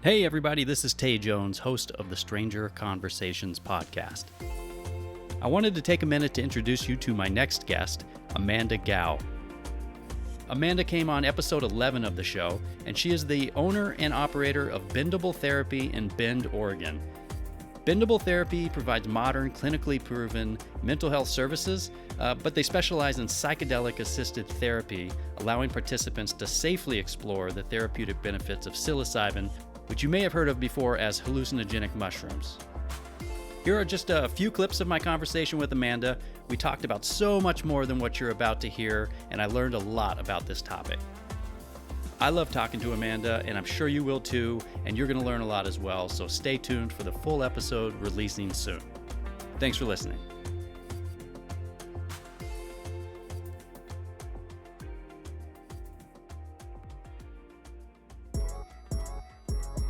Hey everybody, this is Tay Jones, host of the Stranger Conversations podcast. I wanted to take a minute to introduce you to my next guest, Amanda Gao. Amanda came on episode 11 of the show, and she is the owner and operator of Bendable Therapy in Bend, Oregon. Bendable Therapy provides modern, clinically proven mental health services, but they specialize in psychedelic-assisted therapy, allowing participants to safely explore the therapeutic benefits of psilocybin, which you may have heard of before as hallucinogenic mushrooms. Here are just a few clips of my conversation with Amanda. We talked about so much more than what you're about to hear, and I learned a lot about this topic. I love talking to Amanda, and I'm sure you will too, and you're going to learn a lot as well, so stay tuned for the full episode releasing soon. Thanks for listening.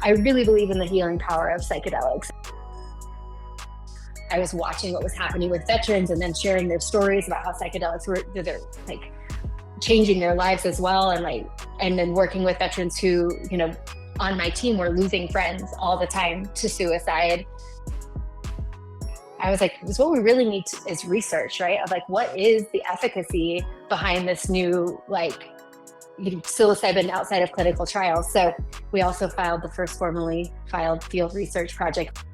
I really believe in the healing power of psychedelics. I was watching what was happening with veterans and then sharing their stories about how psychedelics were like changing their lives as well. And then working with veterans who, on my team were losing friends all the time to suicide. I was like, this what we really need is research, right? Of like, what is the efficacy behind this new, psilocybin outside of clinical trials. So we also filed the first formally filed field research project.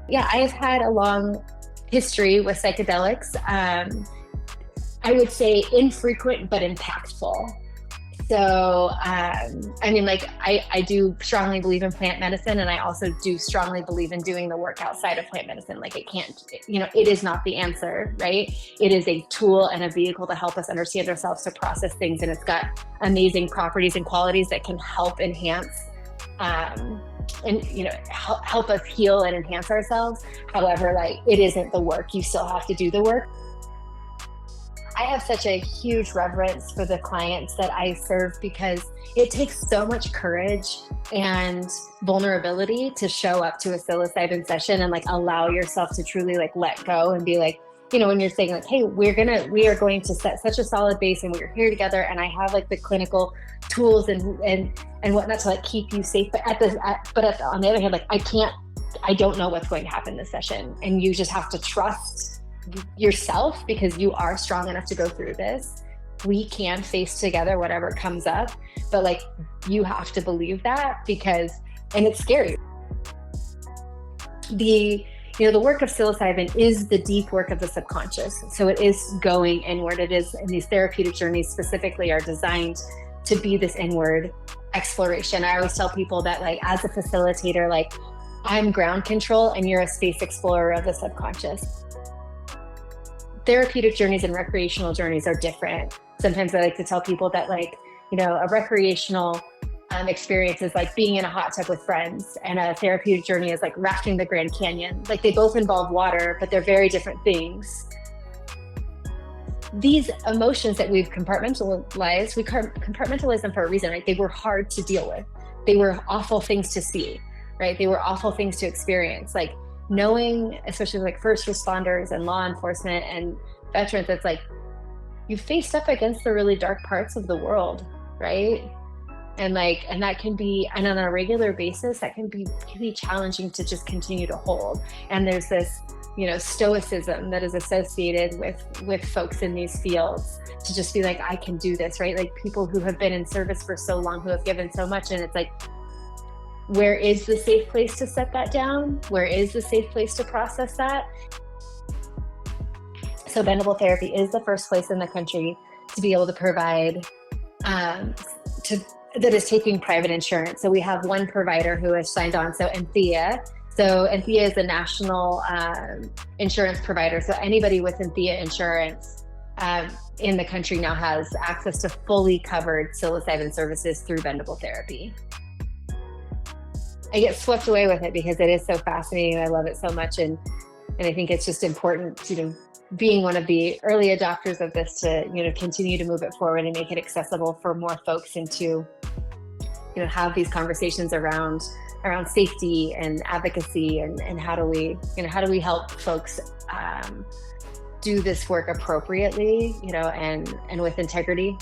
Yeah, I have had a long history with psychedelics. I would say infrequent but impactful. So, I do strongly believe in plant medicine, and I also do strongly believe in doing the work outside of plant medicine. It is not the answer, right? It is a tool and a vehicle to help us understand ourselves, to process things, and it's got amazing properties and qualities that can help enhance help us heal and enhance ourselves. However, it isn't the work. You still have to do the work. I have such a huge reverence for the clients that I serve because it takes so much courage and vulnerability to show up to a psilocybin session and allow yourself to truly let go and be when you're saying hey, we are going to set such a solid base and we're here together and I have the clinical tools and whatnot to keep you safe. But on the other hand, I don't know what's going to happen this session, and you just have to trust yourself because you are strong enough to go through this. We can face together whatever comes up, but you have to believe that and it's scary. The work of psilocybin is the deep work of the subconscious. So it is going inward. It is, and these therapeutic journeys specifically are designed to be this inward exploration. I always tell people that as a facilitator, I'm ground control and you're a space explorer of the subconscious. Therapeutic journeys and recreational journeys are different. Sometimes I like to tell people that a recreational experience is being in a hot tub with friends, and a therapeutic journey is rafting the Grand Canyon. They both involve water, but they're very different things. These emotions that we've compartmentalized, we compartmentalize them for a reason, right? They were hard to deal with. They were awful things to see, right? They were awful things to experience. Knowing, especially first responders and law enforcement and veterans, it's you faced up against the really dark parts of the world, right? And that can be, and on a regular basis, that can be really challenging to just continue to hold. And there's this, stoicism that is associated with folks in these fields to just be I can do this, right? People who have been in service for so long, who have given so much, and it's where is the safe place to set that down? Where is the safe place to process that? So Bendable Therapy is the first place in the country to be able to provide, that is taking private insurance. So we have one provider who has signed on, so Anthea. So Anthea is a national insurance provider. So anybody with Anthea insurance in the country now has access to fully covered psilocybin services through Bendable Therapy. I get swept away with it because it is so fascinating. I love it so much. And I think it's just important, being one of the early adopters of this to, continue to move it forward and make it accessible for more folks and to, have these conversations around safety and advocacy and how do we help folks do this work appropriately, and with integrity.